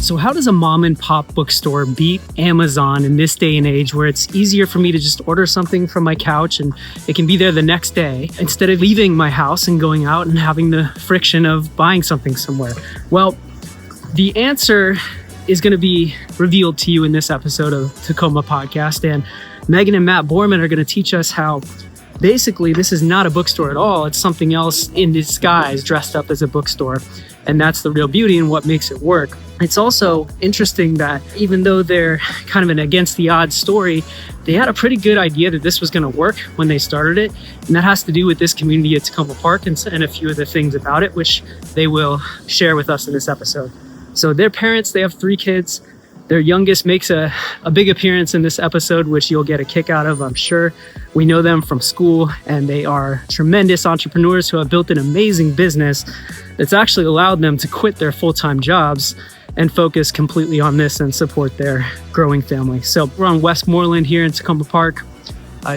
So how does a mom and pop bookstore beat Amazon in this day and age where it's easier for me to just order something from my couch and it can be there the next day instead of leaving my house and going out and having the friction of buying something somewhere? Well, the answer is going to be revealed to you in this episode of Takoma Podcast. And Megan and Matt Bormet are going to teach us how basically this is not a bookstore at all. It's something else in disguise dressed up as a bookstore. And that's the real beauty and what makes it work. It's also interesting that even though they're kind of an against the odds story, they had a pretty good idea that this was going to work when they started it. And that has to do with this community at Takoma Park and a few of the things about it, which they will share with us in this episode. So their parents, they have 3 kids. Their youngest makes a big appearance in this episode, which you'll get a kick out of, I'm sure. We know them from school, and they are tremendous entrepreneurs who have built an amazing business that's actually allowed them to quit their full-time jobs and focus completely on this and support their growing family. So we're on Westmoreland here in Takoma Park.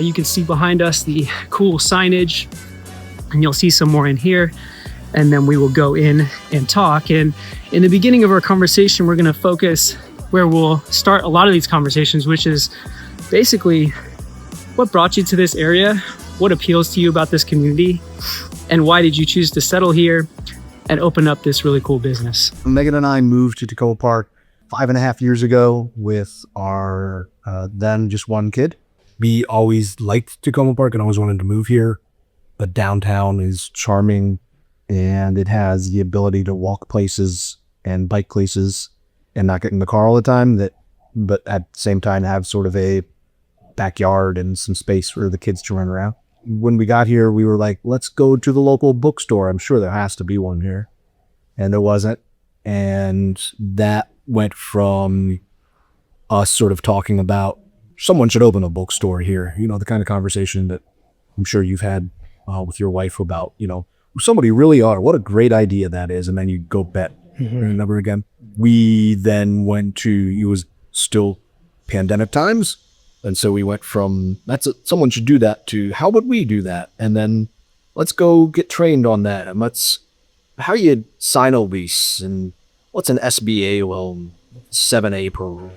You can see behind us the cool signage, and you'll see some more in here. And then we will go in and talk. And in the beginning of our conversation, we're going to focus where we'll start a lot of these conversations, which is basically what brought you to this area, what appeals to you about this community, and why did you choose to settle here and open up this really cool business? Megan and I moved to Takoma Park 5.5 years ago with our then just one kid. We always liked Takoma Park and always wanted to move here. The downtown is charming and it has the ability to walk places and bike places and not get in the car all the time, but at the same time have sort of a backyard and some space for the kids to run around. When we got here, we were like, let's go to the local bookstore. I'm sure there has to be one here. And there wasn't. And that went from us sort of talking about someone should open a bookstore here. You know, the kind of conversation that I'm sure you've had with your wife about, you know, somebody really are. What a great idea that is. And then you go bet number again. We then went to, it was still pandemic times. And so we went from, someone should do that to how would we do that? And then let's go get trained on that. And how you sign a lease and what's an SBA loan, 7A program.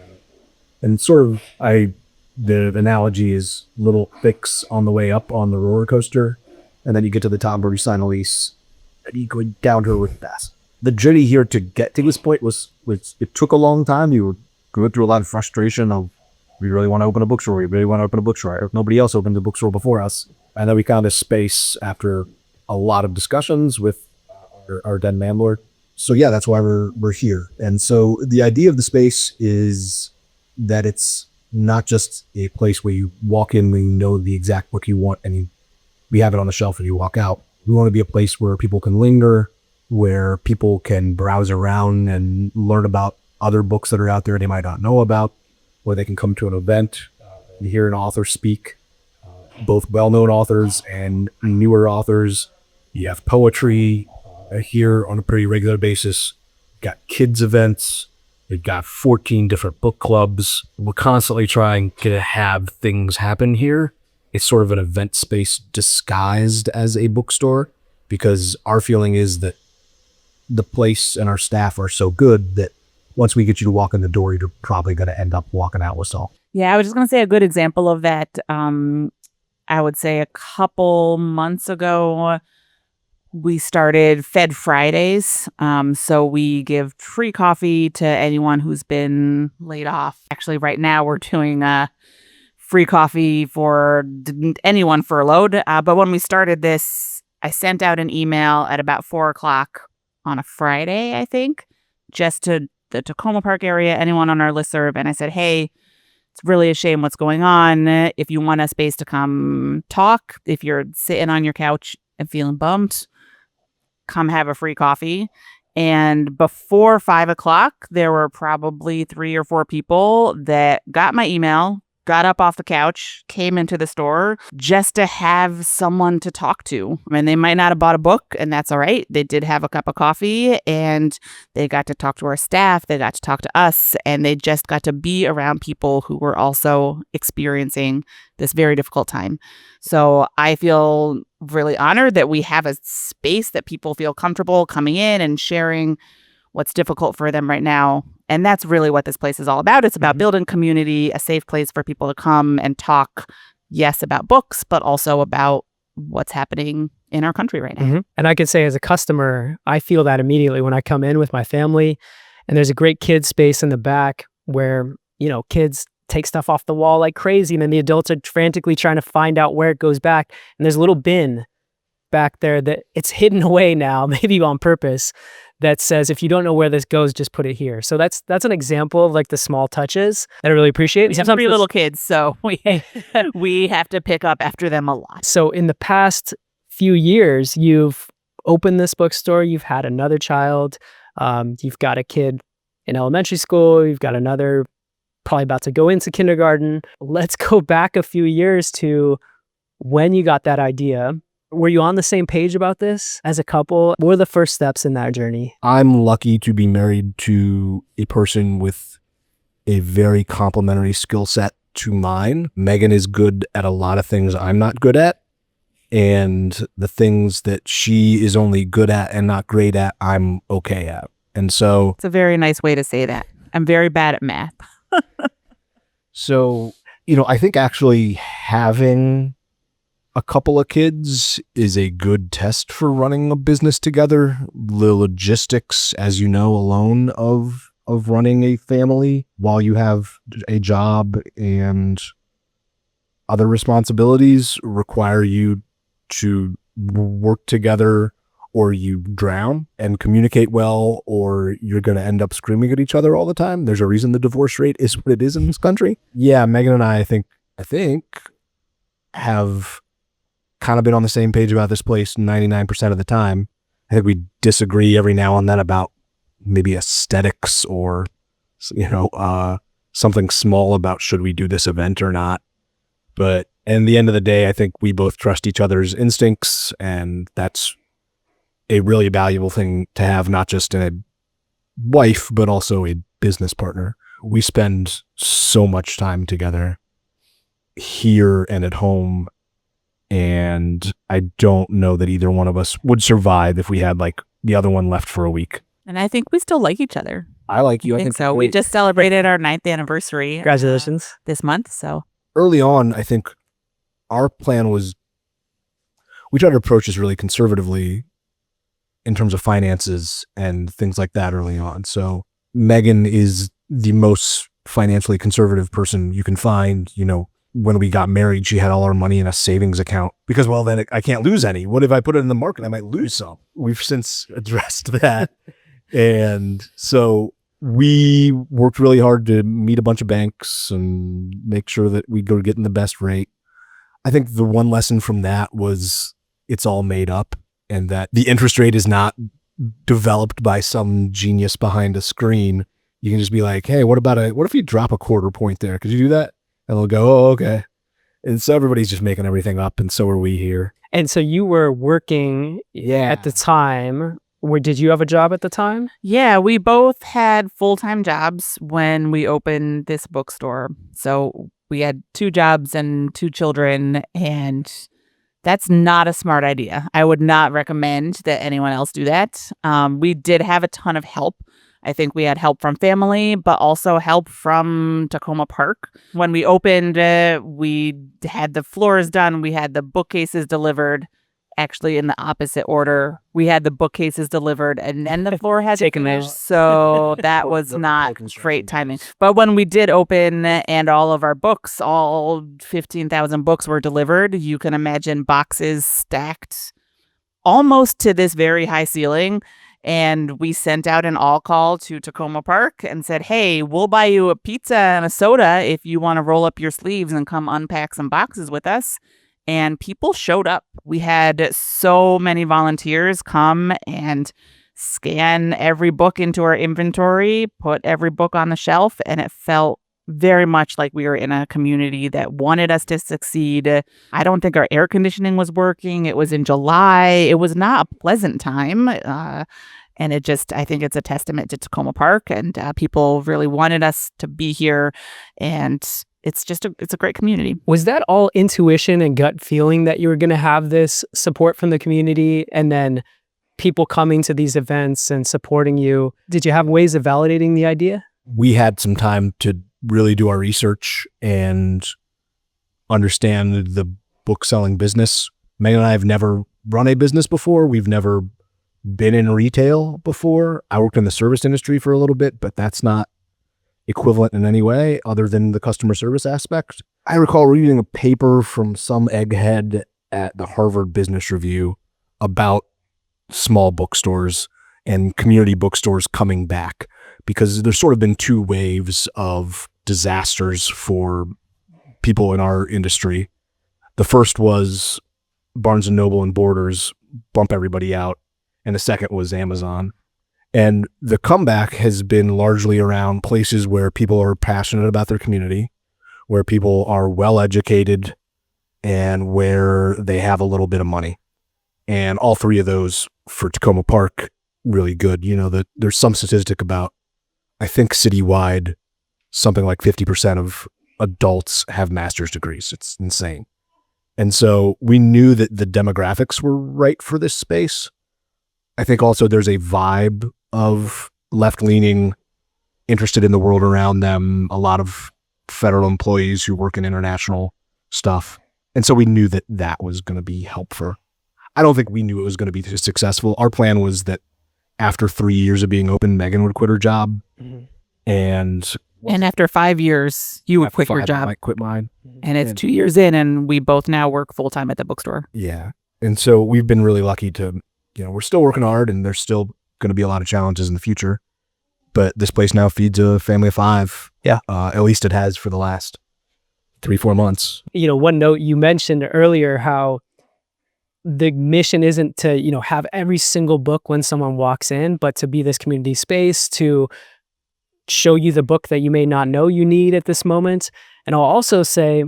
And sort of, the analogy is little fix on the way up on the roller coaster. And then you get to the top where you sign a lease and you go down to it with fast. The journey here to get to this point was it took a long time. You were going through a lot of frustration of, we really want to open a bookstore. We really want to open a bookstore. Nobody else opened a bookstore before us. And then we found a space after a lot of discussions with our then landlord. So yeah, that's why we're here. And so the idea of the space is that it's not just a place where you walk in when you know the exact book you want and we have it on the shelf and you walk out. We want to be a place where people can linger, where people can browse around and learn about other books that are out there they might not know about, where they can come to an event and hear an author speak, both well-known authors and newer authors. You have poetry here on a pretty regular basis. Got kids events. We've got 14 different book clubs. We're constantly trying to have things happen here. It's sort of an event space disguised as a bookstore because our feeling is that the place and our staff are so good that once we get you to walk in the door, you're probably going to end up walking out with Saul. Yeah, I was just going to say a good example of that. I would say a couple months ago, we started Fed Fridays. So we give free coffee to anyone who's been laid off. Actually, right now we're doing free coffee for anyone furloughed. But when we started this, I sent out an email at about 4:00 on a Friday, I think, just to the Takoma Park area, anyone on our listserv. And I said, hey, it's really a shame what's going on. If you want a space to come talk, if you're sitting on your couch and feeling bummed, come have a free coffee. And before 5:00, there were probably 3 or 4 people that got my email, got up off the couch, came into the store just to have someone to talk to. I mean, they might not have bought a book, and that's all right. They did have a cup of coffee, and they got to talk to our staff. They got to talk to us, and they just got to be around people who were also experiencing this very difficult time. So I feel really honored that we have a space that people feel comfortable coming in and sharing what's difficult for them right now. And that's really what this place is all about. It's about building community, a safe place for people to come and talk, yes, about books, but also about what's happening in our country right now. And I can say as a customer, I feel that immediately when I come in with my family, and there's a great kids space in the back where, kids take stuff off the wall like crazy, and then the adults are frantically trying to find out where it goes back. And there's a little bin back there that it's hidden away now, maybe on purpose, that says, if you don't know where this goes, just put it here. So that's an example of like the small touches that I really appreciate. We have 3 little kids, so we have to pick up after them a lot. So in the past few years, you've opened this bookstore, you've had another child, you've got a kid in elementary school, you've got another probably about to go into kindergarten. Let's go back a few years to when you got that idea. Were you on the same page about this as a couple? What were the first steps in that journey? I'm lucky to be married to a person with a very complementary skill set to mine. Megan is good at a lot of things I'm not good at. And the things that she is only good at and not great at, I'm okay at. And so it's a very nice way to say that. I'm very bad at math. So, I think actually having a couple of kids is a good test for running a business together. The logistics, as you know, alone of running a family while you have a job and other responsibilities require you to work together, or you drown, and communicate well, or you're going to end up screaming at each other all the time. There's a reason the divorce rate is what it is in this country. Yeah, Megan and I think have kind of been on the same page about this place 99% of the time. I think we disagree every now and then about maybe aesthetics or, something small about should we do this event or not. But in the end of the day, I think we both trust each other's instincts, and that's a really valuable thing to have, not just in a wife, but also a business partner. We spend so much time together here and at home, and I don't know that either one of us would survive if we had like the other one left for a week. And I think we still like each other. I like you. I think so. We just celebrated our 9th anniversary. Congratulations. This month. So early on, I think our plan was we tried to approach this really conservatively in terms of finances and things like that early on. So Megan is the most financially conservative person you can find. When we got married, she had all our money in a savings account because, well, then I can't lose any. What if I put it in the market? I might lose some. We've since addressed that. And so we worked really hard to meet a bunch of banks and make sure that we go getting the best rate. I think the one lesson from that was it's all made up, and that the interest rate is not developed by some genius behind a screen. You can just be like, hey, what if you drop a quarter point there? Could you do that? And they'll go, oh, okay. And so everybody's just making everything up, and so are we here. And so you were working at the time. Did you have a job at the time? Yeah, we both had full-time jobs when we opened this bookstore. So we had 2 jobs and 2 children, and that's not a smart idea. I would not recommend that anyone else do that. We did have a ton of help. I think we had help from family, but also help from Takoma Park. When we opened, we had the floors done. We had the bookcases delivered, actually in the opposite order. We had the bookcases delivered, and then the floor had taken there. So that was not great timing. But when we did open and all of our books, all 15,000 books were delivered, you can imagine boxes stacked almost to this very high ceiling. And we sent out an all call to Takoma Park and said, hey, we'll buy you a pizza and a soda if you want to roll up your sleeves and come unpack some boxes with us. And people showed up. We had so many volunteers come and scan every book into our inventory, put every book on the shelf, and it felt very much like we were in a community that wanted us to succeed. I don't think our air conditioning was working. It was in July. It was not a pleasant time. And I think it's a testament to Takoma Park, and people really wanted us to be here. And it's a great community. Was that all intuition and gut feeling that you were going to have this support from the community, and then people coming to these events and supporting you? Did you have ways of validating the idea? we had some time to really do our research and understand the book selling business. Megan and I have never run a business before. We've never been in retail before. I worked in the service industry for a little bit, but that's not equivalent in any way other than the customer service aspect. I recall reading a paper from some egghead at the Harvard Business Review about small bookstores and community bookstores coming back, because there's sort of been two waves of disasters for people in our industry. The first was Barnes and Noble and Borders bump everybody out, and the second was Amazon. And the comeback has been largely around places where people are passionate about their community, where people are well educated, and where they have a little bit of money. And all three of those for Takoma Park, really good. You know, there's some statistic about, I think citywide, something like 50% of adults have master's degrees. It's insane. And so we knew that the demographics were right for this space. I think also there's a vibe of left-leaning, interested in the world around them, a lot of federal employees who work in international stuff. And so we knew that that was going to be helpful. I don't think we knew it was going to be successful. Our plan was that after 3 years of being open, Megan would quit her job. Mm-hmm. And after 5 years, you would quit your job. I might quit mine. And it's 2 years in, and we both now work full-time at the bookstore. Yeah. And so we've been really lucky to, you know, we're still working hard, and there's still going to be a lot of challenges in the future. But this place now feeds a family of 5. Yeah. At least it has for the last 3-4 months. You know, one note you mentioned earlier, how the mission isn't to, you know, have every single book when someone walks in, but to be this community space to show you the book that you may not know you need at this moment. And I'll also say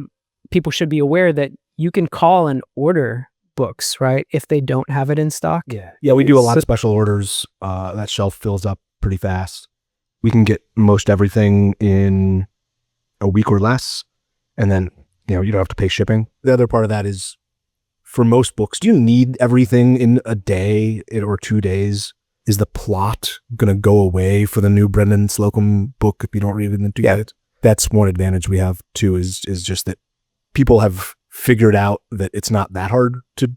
people should be aware that you can call and order books, right, if they don't have it in stock. Yeah, we do a lot of special orders. That shelf fills up pretty fast. We can get most everything in a week or less, and then, you know, you don't have to pay shipping. The other part of that is, for most books, do you need everything in a day or 2 days? Is the plot going to go away for the new Brendan Slocum book if you don't read it in 2 days? That's one advantage we have too, is just that people have figured out that it's not that hard to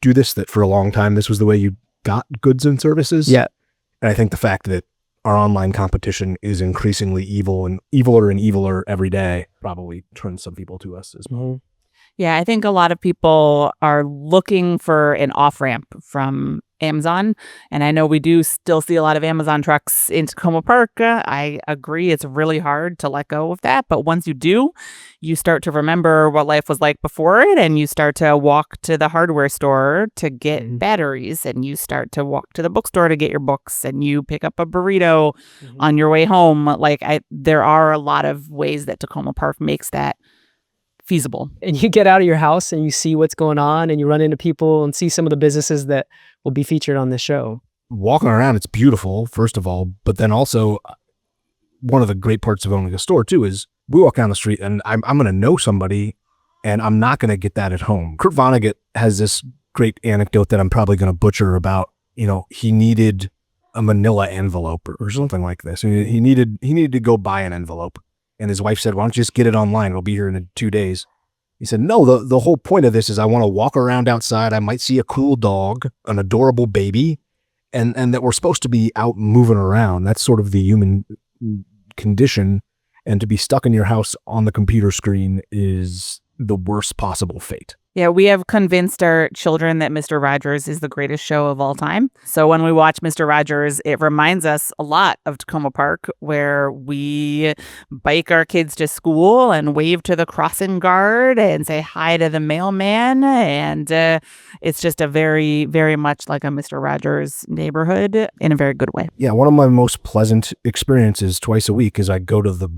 do this, that for a long time this was the way you got goods and services. Yeah. And I think the fact that our online competition is increasingly evil and eviler every day probably turns some people to us as well. Mm-hmm. Yeah, I think a lot of people are looking for an off-ramp from Amazon. And I know we do still see a lot of Amazon trucks in Takoma Park. I agree, it's really hard to let go of that. But once you do, you start to remember what life was like before it. And you start to walk to the hardware store to get batteries. And you start to walk to the bookstore to get your books. And you pick up a burrito on your way home. Like, there are a lot of ways that Takoma Park makes that feasible. And you get out of your house and you see what's going on, and you run into people and see some of the businesses that will be featured on this show. Walking around, it's beautiful, first of all, but then also one of the great parts of owning a store too is we walk down the street and I'm going to know somebody, and I'm not going to get that at home. Kurt Vonnegut has this great anecdote that I'm probably going to butcher about, you know, he needed a manila envelope or something like this. He needed to go buy an envelope. And his wife said, why don't you just get it online? It'll be here in 2 days. He said, no, the whole point of this is I want to walk around outside. I might see a cool dog, an adorable baby, and that we're supposed to be out moving around. That's sort of the human condition. And to be stuck in your house on the computer screen is the worst possible fate. Yeah, we have convinced our children that Mr. Rogers is the greatest show of all time. So when we watch Mr. Rogers, it reminds us a lot of Takoma Park, where we bike our kids to school and wave to the crossing guard and say hi to the mailman. And it's just a very, very much like a Mr. Rogers neighborhood in a very good way. Yeah, one of my most pleasant experiences twice a week is I go to the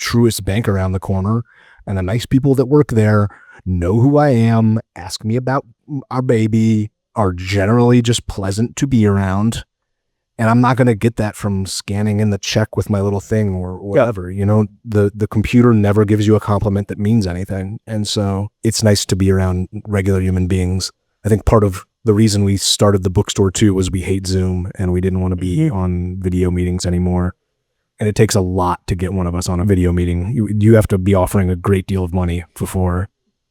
Truist Bank around the corner, and the nice people that work there know who I am, ask me about our baby, are generally just pleasant to be around. And I'm not going to get that from scanning in the check with my little thing or whatever. You know, the computer never gives you a compliment that means anything. And so it's nice to be around regular human beings. I think part of the reason we started the bookstore too was we hate Zoom and we didn't want to be on video meetings anymore. And it takes a lot to get one of us on a video meeting. You have to be offering a great deal of money before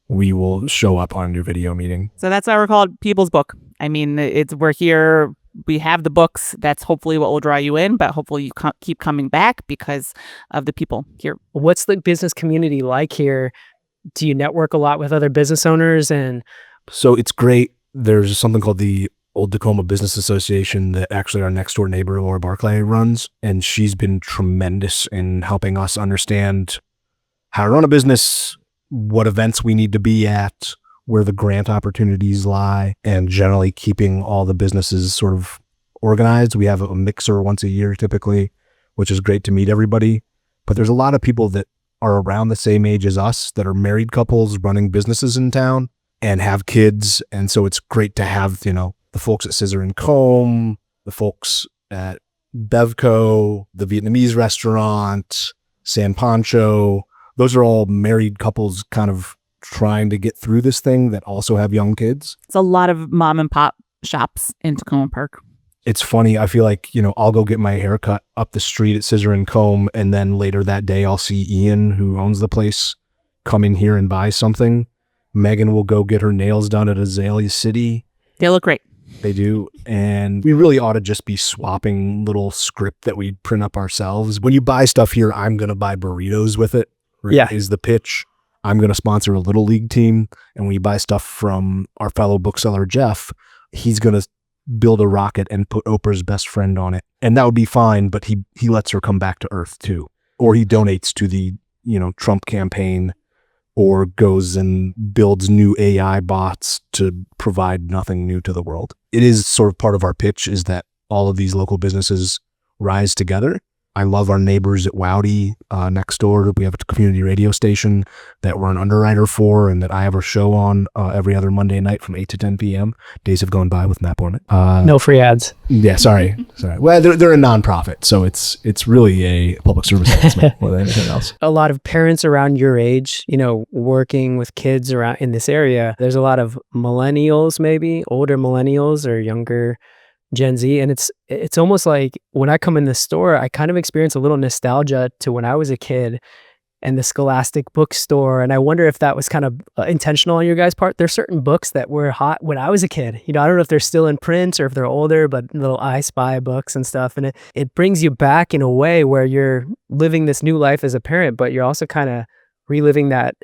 we will show up on your video meeting. So that's why we're called People's Book. I mean, we're here. We have the books. That's hopefully what will draw you in, but hopefully you keep coming back because of the people here. What's the business community like here? Do you network a lot with other business owners? And so it's great. There's something called the Old Takoma Business Association that actually our next door neighbor, Laura Barclay, runs. And she's been tremendous in helping us understand how to run a business, what events we need to be at, where the grant opportunities lie, and generally keeping all the businesses sort of organized. We have a mixer once a year typically, which is great to meet everybody. But there's a lot of people that are around the same age as us that are married couples running businesses in town and have kids. And so it's great to have, the folks at Scissor and Comb, the folks at Bevco, the Vietnamese restaurant, San Pancho. Those are all married couples kind of trying to get through this thing that also have young kids. It's a lot of mom and pop shops in Takoma Park. It's funny. I feel like, I'll go get my hair cut up the street at Scissor and Comb, and then later that day I'll see Ian, who owns the place, come in here and buy something. Megan will go get her nails done at Azalea City. They look great. They do. And we really ought to just be swapping little script that we print up ourselves. When you buy stuff here, I'm going to buy burritos with it. Yeah. Is the pitch. I'm going to sponsor a little league team. And when you buy stuff from our fellow bookseller, Jeff, he's going to build a rocket and put Oprah's best friend on it. And that would be fine, but he lets her come back to Earth too. Or he donates to the, Trump campaign, or goes and builds new AI bots to provide nothing new to the world. It is sort of part of our pitch is that all of these local businesses rise together. I love our neighbors at Wowdy next door. We have a community radio station that we're an underwriter for and that I have a show on every other Monday night from 8 to 10 p.m. Days have gone by with Matt Bormet. No free ads. Yeah, sorry. Well, they're a nonprofit, so it's really a public service announcement more than anything else. A lot of parents around your age, working with kids around in this area. There's a lot of millennials, maybe older millennials or younger Gen Z. And it's almost like when I come in the store, I kind of experience a little nostalgia to when I was a kid and the Scholastic bookstore. And I wonder if that was kind of intentional on your guys' part. There's certain books that were hot when I was a kid. I don't know if they're still in print or if they're older, but little I Spy books and stuff. And it brings you back in a way where you're living this new life as a parent, but you're also kind of reliving that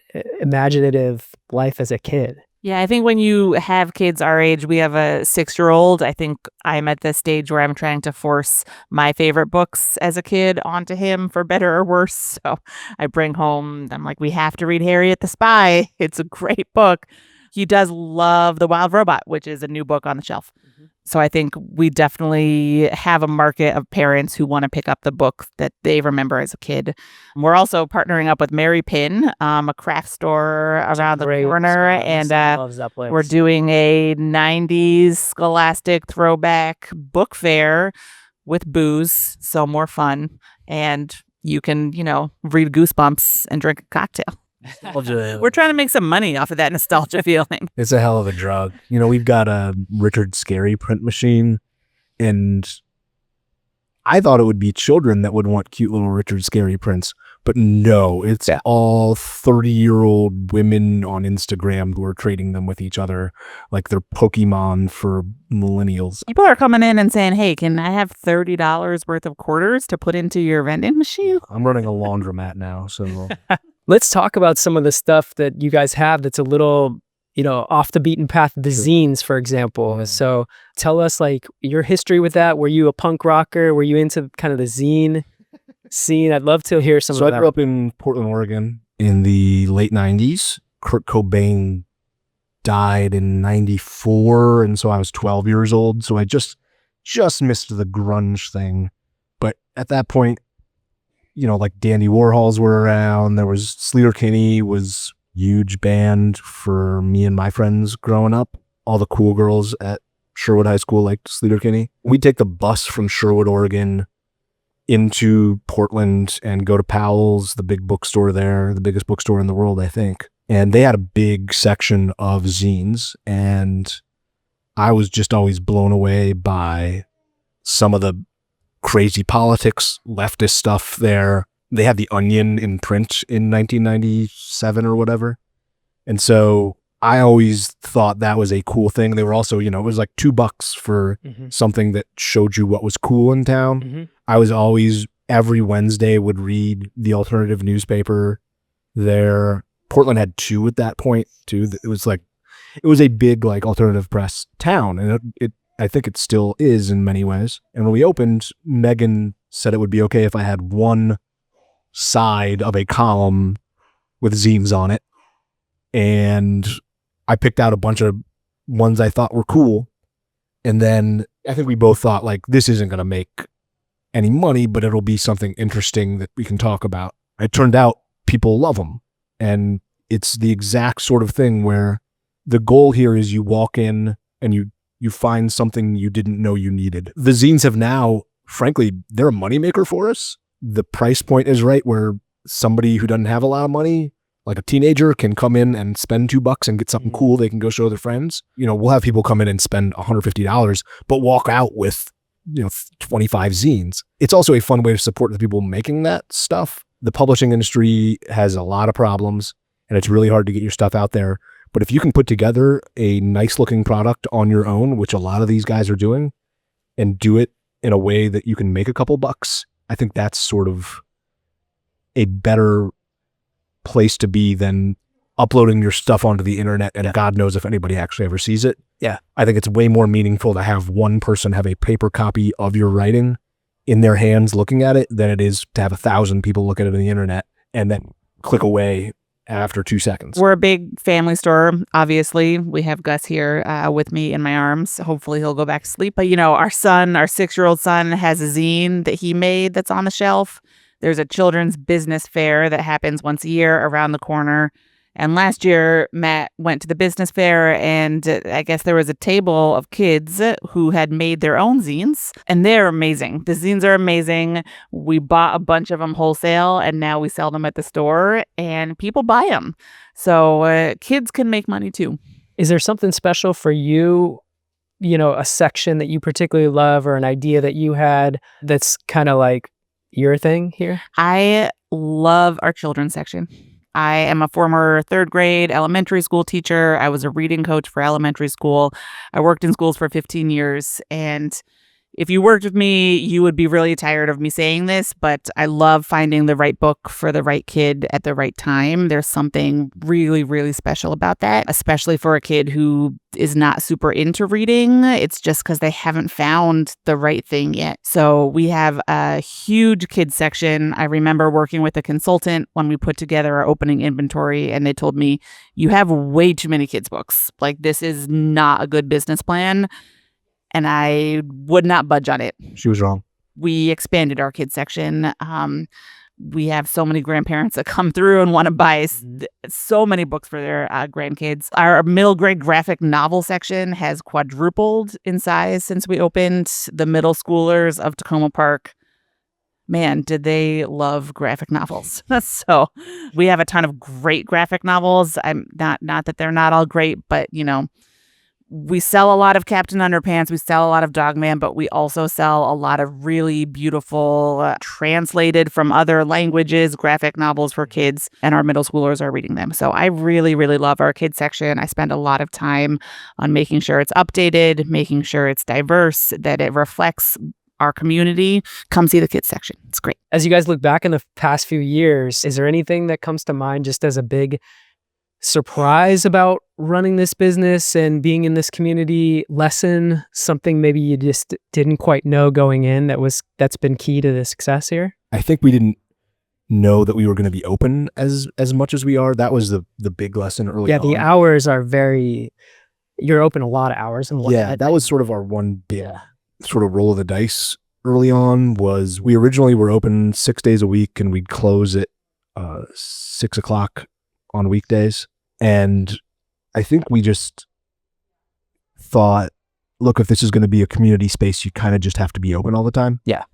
imaginative life as a kid. Yeah, I think when you have kids our age, we have a 6-year-old. I think I'm at the stage where I'm trying to force my favorite books as a kid onto him for better or worse. So I bring home, I'm like, we have to read Harriet the Spy. It's a great book. He does love The Wild Robot, which is a new book on the shelf. Mm-hmm. So I think we definitely have a market of parents who want to pick up the book that they remember as a kid. We're also partnering up with Mary Pin, a craft store around the corner, and we're doing a 90s Scholastic throwback book fair with booze, so more fun. And you can, read Goosebumps and drink a cocktail. We're trying to make some money off of that nostalgia feeling. It's a hell of a drug. We've got a Richard Scarry print machine, and I thought it would be children that would want cute little Richard Scarry prints, but no, it's all 30-year-old women on Instagram who are trading them with each other like they're Pokemon for millennials. People are coming in and saying, hey, can I have $30 worth of quarters to put into your vending machine? I'm running a laundromat now, so... Let's talk about some of the stuff that you guys have that's a little, off the beaten path. The zines, for example. Yeah. So tell us your history with that. Were you a punk rocker? Were you into kind of the zine scene? I'd love to hear some of that. So I grew up in Portland, Oregon in the late 90s. Kurt Cobain died in 94, and so I was 12 years old. So I just missed the grunge thing. But at that point, Dandy Warhols were around. There was Sleater-Kinney was huge band for me and my friends growing up. All the cool girls at Sherwood High School liked Sleater-Kinney. We'd take the bus from Sherwood, Oregon into Portland and go to Powell's, the big bookstore there, the biggest bookstore in the world, I think. And they had a big section of zines. And I was just always blown away by some of the crazy politics, leftist stuff there. They had The Onion in print in 1997 or whatever. And so I always thought that was a cool thing. They were also, it was like $2 for something that showed you what was cool in town. I was always, every Wednesday, would read the alternative newspaper there. Portland had 2 at that point too. It was a big like alternative press town, and I think it still is in many ways. And when we opened, Megan said it would be okay if I had one side of a column with zines on it. And I picked out a bunch of ones I thought were cool. And then I think we both thought, like, this isn't going to make any money, but it'll be something interesting that we can talk about. It turned out people love them. And it's the exact sort of thing where the goal here is you walk in and you find something you didn't know you needed. The zines have now, frankly, they're a moneymaker for us. The price point is right where somebody who doesn't have a lot of money, like a teenager, can come in and spend $2 and get something cool they can go show their friends. We'll have people come in and spend $150, but walk out with, 25 zines. It's also a fun way to support the people making that stuff. The publishing industry has a lot of problems, and it's really hard to get your stuff out there. But if you can put together a nice looking product on your own, which a lot of these guys are doing, and do it in a way that you can make a couple bucks, I think that's sort of a better place to be than uploading your stuff onto the internet and God knows if anybody actually ever sees it. Yeah. I think it's way more meaningful to have one person have a paper copy of your writing in their hands looking at it than it is to have 1,000 people look at it on the internet and then click away after 2 seconds. We're a big family store, obviously. We have Gus here with me in my arms. Hopefully he'll go back to sleep. But, our 6-year-old son has a zine that he made that's on the shelf. There's a children's business fair that happens once a year around the corner. And last year, Matt went to the business fair, and I guess there was a table of kids who had made their own zines, and they're amazing. The zines are amazing. We bought a bunch of them wholesale, and now we sell them at the store, and people buy them. So kids can make money too. Is there something special for you, a section that you particularly love or an idea that you had that's kind of like your thing here? I love our children's section. I am a former 3rd grade elementary school teacher. I was a reading coach for elementary school. I worked in schools for 15 years. And if you worked with me, you would be really tired of me saying this, but I love finding the right book for the right kid at the right time. There's something really, really special about that, especially for a kid who is not super into reading. It's just because they haven't found the right thing yet. So we have a huge kids section. I remember working with a consultant when we put together our opening inventory, and they told me, you have way too many kids books. Like, this is not a good business plan. And I would not budge on it. She was wrong. We expanded our kids section. We have so many grandparents that come through and want to buy so many books for their grandkids. Our middle grade graphic novel section has quadrupled in size since we opened. The middle schoolers of Takoma Park, man, did they love graphic novels. So we have a ton of great graphic novels. I'm not that they're not all great, but we sell a lot of Captain Underpants. We sell a lot of Dogman, but we also sell a lot of really beautiful, translated from other languages, graphic novels for kids, and our middle schoolers are reading them. So I really, really love our kids section. I spend a lot of time on making sure it's updated, making sure it's diverse, that it reflects our community. Come see the kids section. It's great. As you guys look back in the past few years, is there anything that comes to mind just as a big surprise about running this business and being in this community, lesson, something maybe you just didn't quite know going in that's been key to the success here? I think we didn't know that we were going to be open as much as we are. That was the big lesson early on. Yeah, the hours are you're open a lot of hours. And that was sort of our one big sort of roll of the dice early on. Was we originally were open 6 days a week, and we'd close at 6 o'clock on weekdays. And I think we just thought, look, if this is going to be a community space, you kind of just have to be open all the time. Yeah.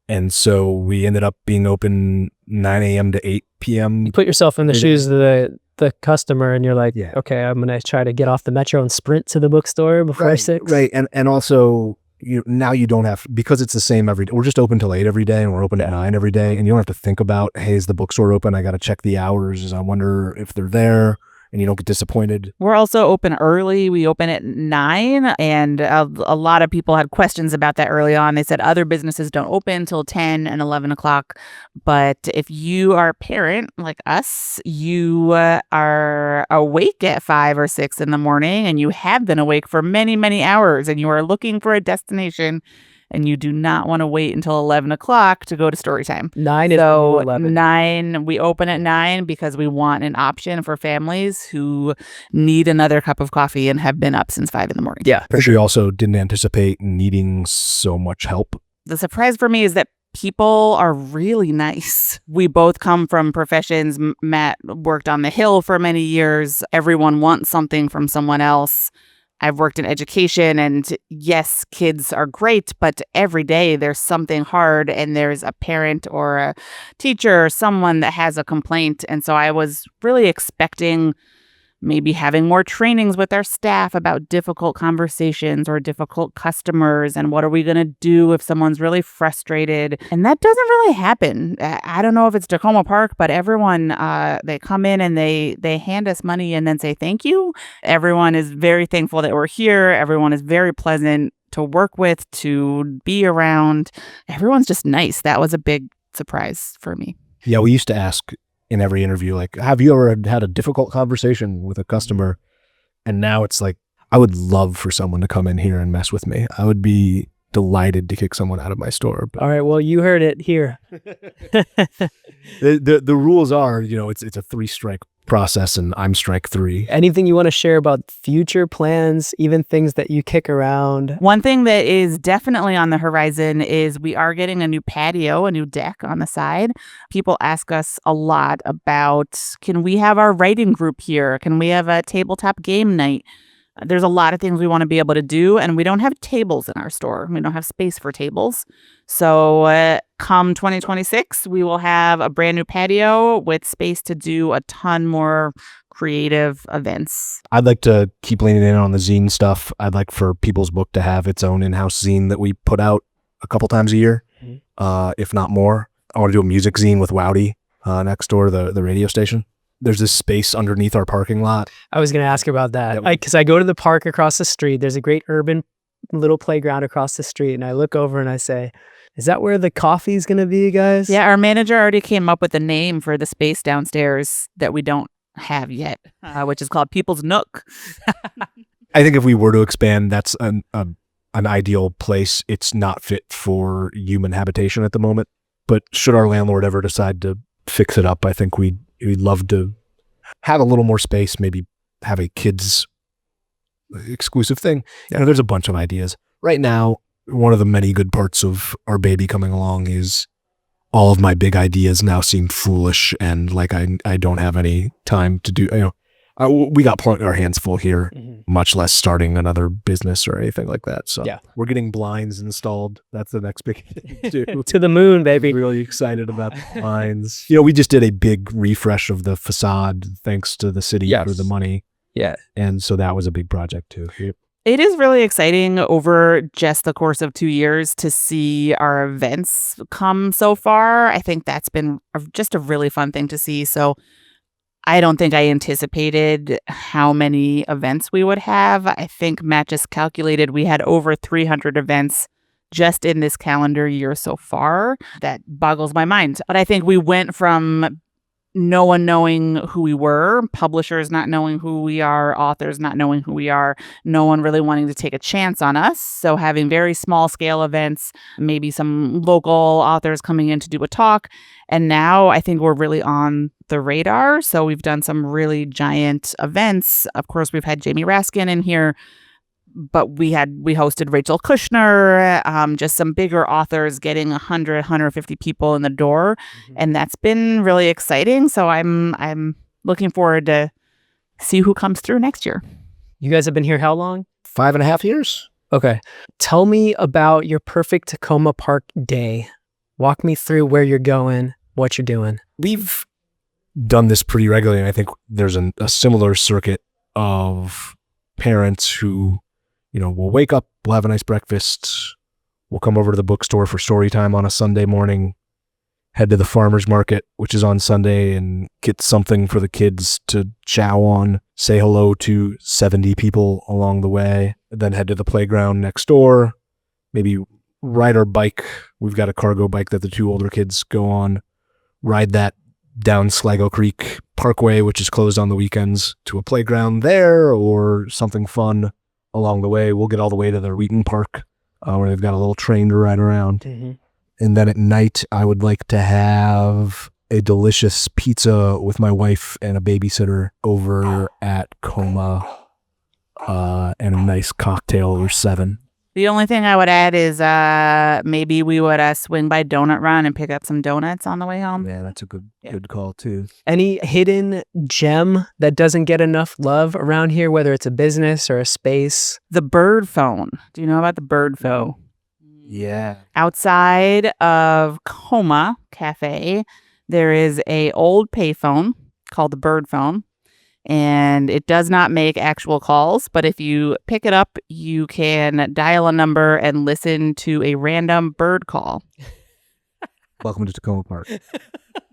And so we ended up being open 9 a.m. to 8 p.m. You put yourself in the shoes of the customer, and you're like, okay, I'm going to try to get off the metro and sprint to the bookstore before 6. Right. And also now you don't have, because it's the same every day. We're just open till 8 every day, and we're open at 9 every day. And you don't have to think about, hey, is the bookstore open? I got to check the hours. I wonder if they're there, and you don't get disappointed. We're also open early. We open at 9, and a lot of people had questions about that early on. They said other businesses don't open till 10 and 11 o'clock. But if you are a parent like us, you are awake at 5 or 6 in the morning, and you have been awake for many, many hours, and you are looking for a destination, and you do not want to wait until 11 o'clock to go to story time. 9 is So 11. 9, we open at 9 because we want an option for families who need another cup of coffee and have been up since 5 in the morning. Yeah. I'm sure you also didn't anticipate needing so much help. The surprise for me is that people are really nice. We both come from professions. Matt worked on the Hill for many years. Everyone wants something from someone else. I've worked in education, and yes, kids are great, but every day there's something hard, and there's a parent or a teacher or someone that has a complaint. And so I was really expecting maybe having more trainings with our staff about difficult conversations or difficult customers, and what are we going to do if someone's really frustrated. And that doesn't really happen. I don't know if it's Takoma Park, but everyone, they come in and they hand us money and then say thank you. Everyone is very thankful that we're here. Everyone is very pleasant to work with, to be around. Everyone's just nice. That was a big surprise for me. Yeah, we used to ask in every interview, like, have you ever had a difficult conversation with a customer? And now it's like, I would love for someone to come in here and mess with me. I would be delighted to kick someone out of my store. But All right, well, you heard it here. the rules are, it's a 3-strike process, and I'm strike 3. Anything you want to share about future plans, even things that you kick around? One thing that is definitely on the horizon is we are getting a new patio, a new deck on the side. People ask us a lot about, can we have our writing group here? Can we have a tabletop game night? There's a lot of things we want to be able to do, and we don't have tables in our store. We don't have space for tables. So come 2026, we will have a brand new patio with space to do a ton more creative events. I'd like to keep leaning in on the zine stuff. I'd like for People's Book to have its own in-house zine that we put out a couple times a year, if not more. I want to do a music zine with Wowdy next door, the radio station. There's this space underneath our parking lot. I was going to ask about that. Yep. Because I go to the park across the street. There's a great urban little playground across the street. And I look over and I say, is that where the coffee's going to be, guys? Yeah, our manager already came up with a name for the space downstairs that we don't have yet, which is called People's Nook. I think if we were to expand, that's an ideal place. It's not fit for human habitation at the moment. But should our landlord ever decide to fix it up, I think we'd love to have a little more space, maybe have a kids exclusive thing. There's a bunch of ideas. Right now, one of the many good parts of our baby coming along is all of my big ideas now seem foolish, and like I don't have any time to do, we got our hands full here, much less starting another business or anything like that. So yeah, we're getting blinds installed. That's the next big thing to do. To the moon, baby. Really excited about the blinds. We just did a big refresh of the facade thanks to the city for the money. Yeah. And so that was a big project too. It is really exciting over just the course of 2 years to see our events come so far. I think that's been just a really fun thing to see. So I don't think I anticipated how many events we would have. I think Matt just calculated we had over 300 events just in this calendar year so far. That boggles my mind. But I think we went from no one knowing who we were, publishers not knowing who we are, authors not knowing who we are, no one really wanting to take a chance on us. So having very small scale events, maybe some local authors coming in to do a talk. And now I think we're really on the radar. So we've done some really giant events. Of course, we've had Jamie Raskin in here, but we hosted Rachel Kushner, just some bigger authors getting 100, 150 people in the door. And that's been really exciting. So I'm looking forward to see who comes through next year. You guys have been here how long? 5.5 years. Okay. Tell me about your perfect Takoma Park day. Walk me through where you're going, what you're doing. We've done this pretty regularly, and I think there's a similar circuit of parents who we'll wake up, we'll have a nice breakfast, we'll come over to the bookstore for story time on a Sunday morning, head to the farmer's market, which is on Sunday, and get something for the kids to chow on, say hello to 70 people along the way, then head to the playground next door, maybe ride our bike. We've got a cargo bike that the 2 older kids go on, ride that down Sligo Creek Parkway, which is closed on the weekends, to a playground there or something fun along the way. We'll get all the way to the Wheaton Park, where they've got a little train to ride around. Mm-hmm. And then at night, I would like to have a delicious pizza with my wife and a babysitter over at Coma, and a nice cocktail or 7. The only thing I would add is maybe we would swing by Donut Run and pick up some donuts on the way home. Yeah, that's a good call too. Any hidden gem that doesn't get enough love around here, whether it's a business or a space? The Bird Phone. Do you know about the Bird Phone? Yeah. Outside of Coma Cafe, there is a old payphone called the Bird Phone. And it does not make actual calls, but if you pick it up, you can dial a number and listen to a random bird call. Welcome to Takoma Park.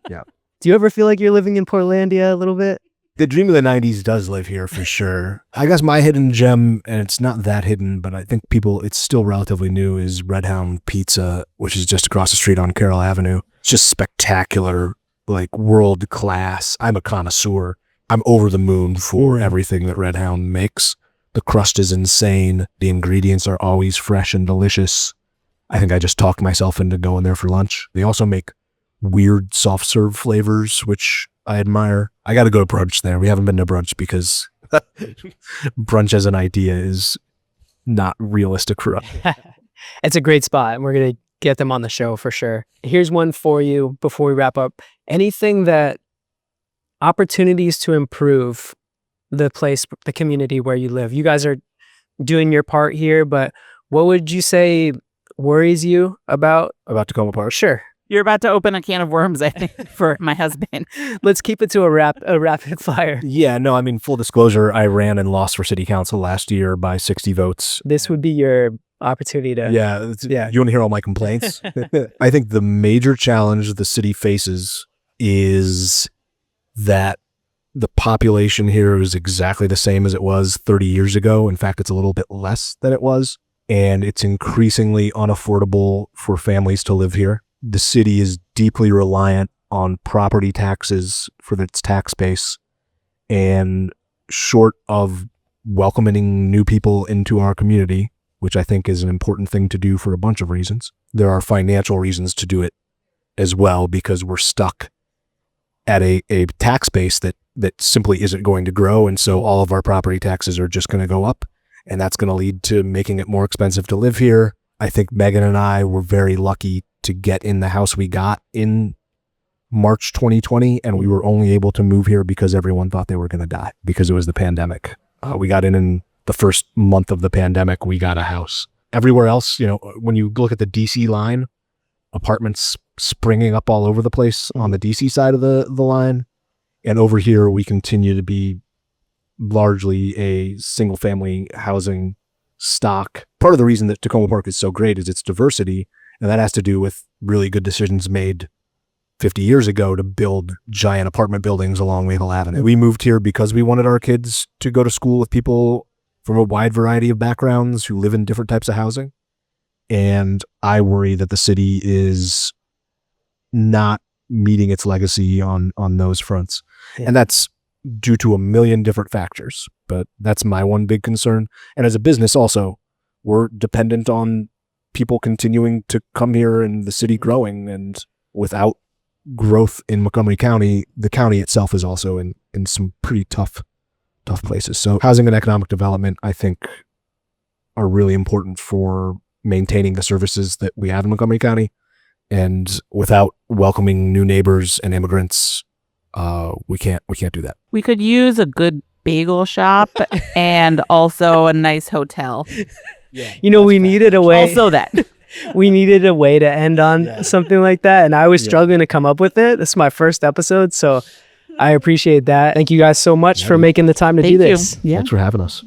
Do you ever feel like you're living in Portlandia a little bit? The dream of the 90s does live here for sure. I guess my hidden gem, and it's not that hidden, but I think it's still relatively new, is Red Hound Pizza, which is just across the street on Carroll Avenue. It's just spectacular, like world class. I'm a connoisseur. I'm over the moon for everything that Red Hound makes. The crust is insane. The ingredients are always fresh and delicious. I think I just talked myself into going there for lunch. They also make weird soft serve flavors, which I admire. I got to go to brunch there. We haven't been to brunch because brunch as an idea is not realistic for us. It's a great spot, and we're going to get them on the show for sure. Here's one for you before we wrap up. Anything that opportunities to improve the place, the community where you live. You guys are doing your part here, but what would you say worries you about Takoma Park? Sure. You're about to open a can of worms, I think, for my husband. Let's keep it to a rapid fire. Yeah, no, I mean, full disclosure, I ran and lost for city council last year by 60 votes. This would be your opportunity to... Yeah. You want to hear all my complaints? I think the major challenge the city faces is that the population here is exactly the same as it was 30 years ago. In fact, it's a little bit less than it was, and it's increasingly unaffordable for families to live here. The city is deeply reliant on property taxes for its tax base, and short of welcoming new people into our community, which I think is an important thing to do for a bunch of reasons, there are financial reasons to do it as well, because we're stuck at a tax base that simply isn't going to grow. And so all of our property taxes are just going to go up, and that's going to lead to making it more expensive to live here. I think Megan and I were very lucky to get in the house we got in March 2020, and we were only able to move here because everyone thought they were going to die because it was the pandemic. We got in the first month of the pandemic, we got a house. Everywhere else, when you look at the DC line, apartments springing up all over the place on the DC side of the line. And over here, we continue to be largely a single family housing stock. Part of the reason that Takoma Park is so great is its diversity. And that has to do with really good decisions made 50 years ago to build giant apartment buildings along Maple Avenue. We moved here because we wanted our kids to go to school with people from a wide variety of backgrounds who live in different types of housing. And I worry that the city is not meeting its legacy on those fronts. Yeah. And that's due to a million different factors, but that's my one big concern. And as a business also, we're dependent on people continuing to come here and the city growing, and without growth in Montgomery County, the county itself is also in some pretty tough places. So housing and economic development, I think, are really important for maintaining the services that we have in Montgomery County. And without welcoming new neighbors and immigrants, we can't do that. We could use a good bagel shop and also a nice hotel. Yeah, we needed a way. Also that. We needed a way to end on something like that. And I was struggling to come up with it. This is my first episode, so I appreciate that. Thank you guys so much for making the time to do this. Yeah. Thanks for having us.